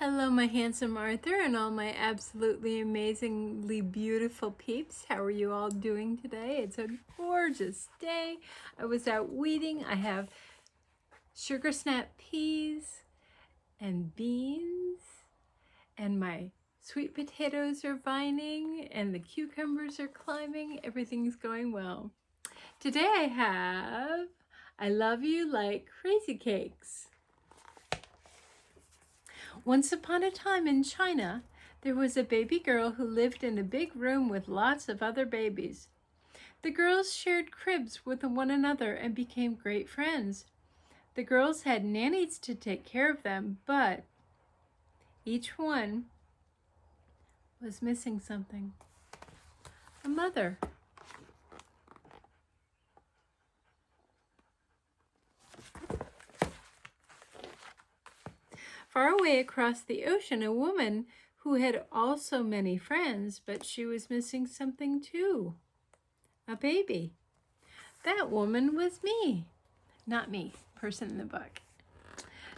Hello, my handsome Arthur and all my absolutely amazingly beautiful peeps. How are you all doing today? It's a gorgeous day. I was out weeding. I have sugar snap peas and beans, and my sweet potatoes are vining, and the cucumbers are climbing. Everything's going well. Today I love you like crazy cakes. Once upon a time in China, there was a baby girl who lived in a big room with lots of other babies. The girls shared cribs with one another and became great friends. The girls had nannies to take care of them, but each one was missing something. A mother. Far away across the ocean, a woman who had also many friends, but she was missing something too. A baby. That woman was me. Not me, person in the book.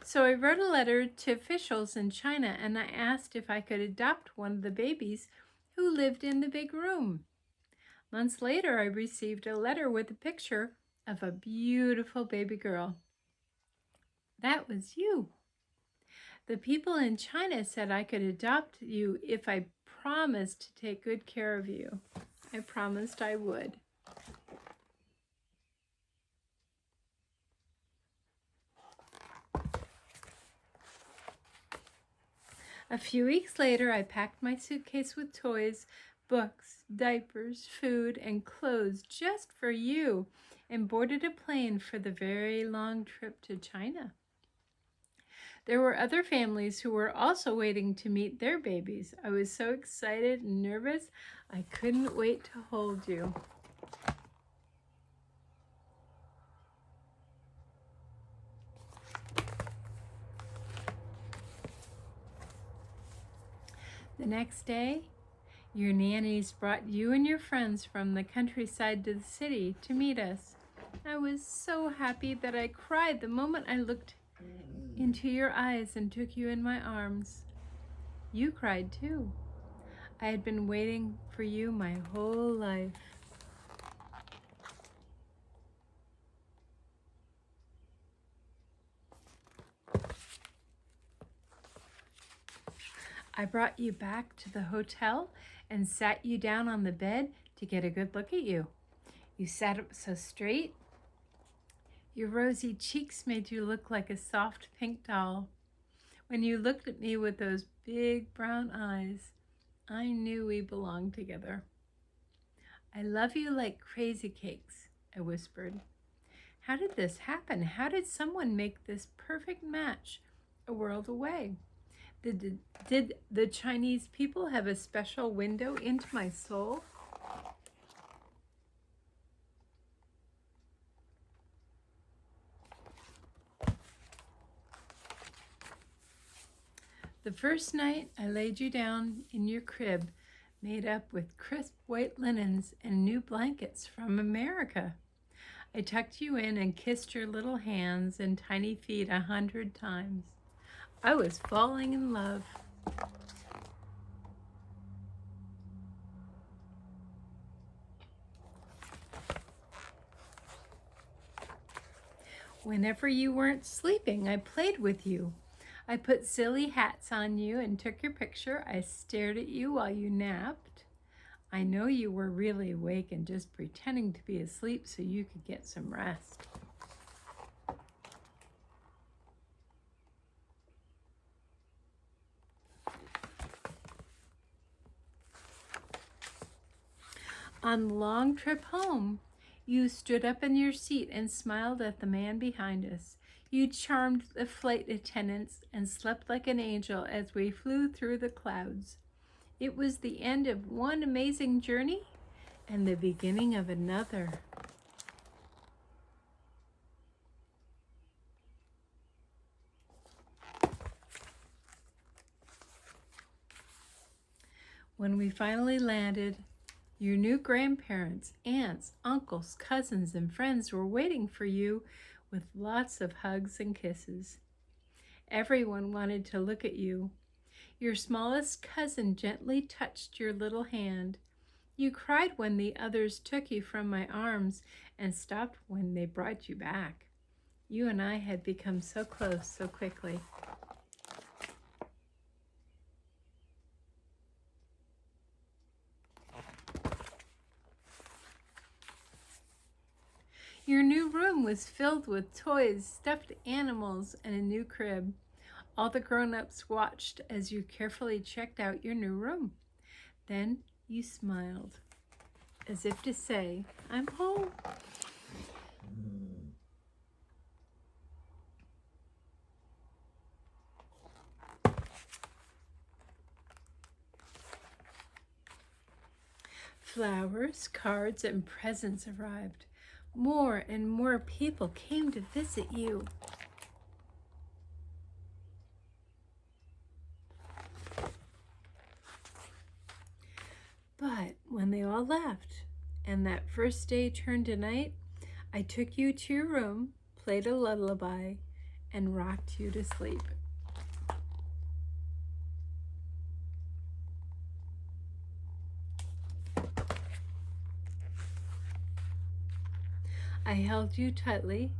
So I wrote a letter to officials in China and I asked if I could adopt one of the babies who lived in the big room. Months later, I received a letter with a picture of a beautiful baby girl. That was you. The people in China said I could adopt you if I promised to take good care of you. I promised I would. A few weeks later, I packed my suitcase with toys, books, diapers, food, and clothes just for you and boarded a plane for the very long trip to China. There were other families who were also waiting to meet their babies. I was so excited and nervous, I couldn't wait to hold you. The next day, your nannies brought you and your friends from the countryside to the city to meet us. I was so happy that I cried the moment I looked into your eyes and took you in my arms. You cried too. I had been waiting for you my whole life. I brought you back to the hotel and sat you down on the bed to get a good look at you. You sat up so straight. Your rosy cheeks made you look like a soft pink doll. When you looked at me with those big brown eyes, I knew we belonged together. I love you like crazy cakes, I whispered. How did this happen? How did someone make this perfect match a world away? Did the Chinese people have a special window into my soul? The first night I laid you down in your crib, made up with crisp white linens and new blankets from America. I tucked you in and kissed your little hands and tiny feet 100 times. I was falling in love. Whenever you weren't sleeping, I played with you. I put silly hats on you and took your picture. I stared at you while you napped. I know you were really awake and just pretending to be asleep so you could get some rest. On the long trip home, you stood up in your seat and smiled at the man behind us. You charmed the flight attendants and slept like an angel as we flew through the clouds. It was the end of one amazing journey and the beginning of another. When we finally landed, your new grandparents, aunts, uncles, cousins, and friends were waiting for you with lots of hugs and kisses. Everyone wanted to look at you, Your smallest cousin gently touched your little hand. You cried when the others took you from my arms and stopped when they brought you back. You and I had become so close so quickly. Your new room was filled with toys, stuffed animals, and a new crib. All the grown-ups watched as you carefully checked out your new room. Then you smiled, as if to say, "I'm home." Flowers, cards, and presents arrived. More and more people came to visit you. But when they all left, and that first day turned to night, I took you to your room, played a lullaby, and rocked you to sleep. I held you tightly,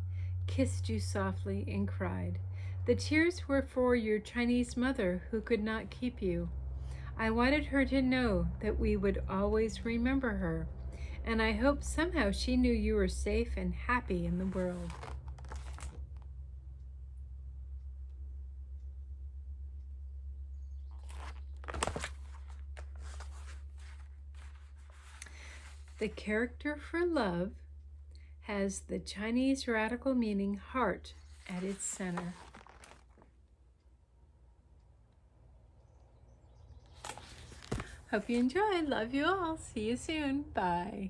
kissed you softly, and cried. The tears were for your Chinese mother who could not keep you. I wanted her to know that we would always remember her, and I hoped somehow she knew you were safe and happy in the world. The character for love has the Chinese radical meaning heart at its center. Hope you enjoyed. Love you all. See you soon. Bye.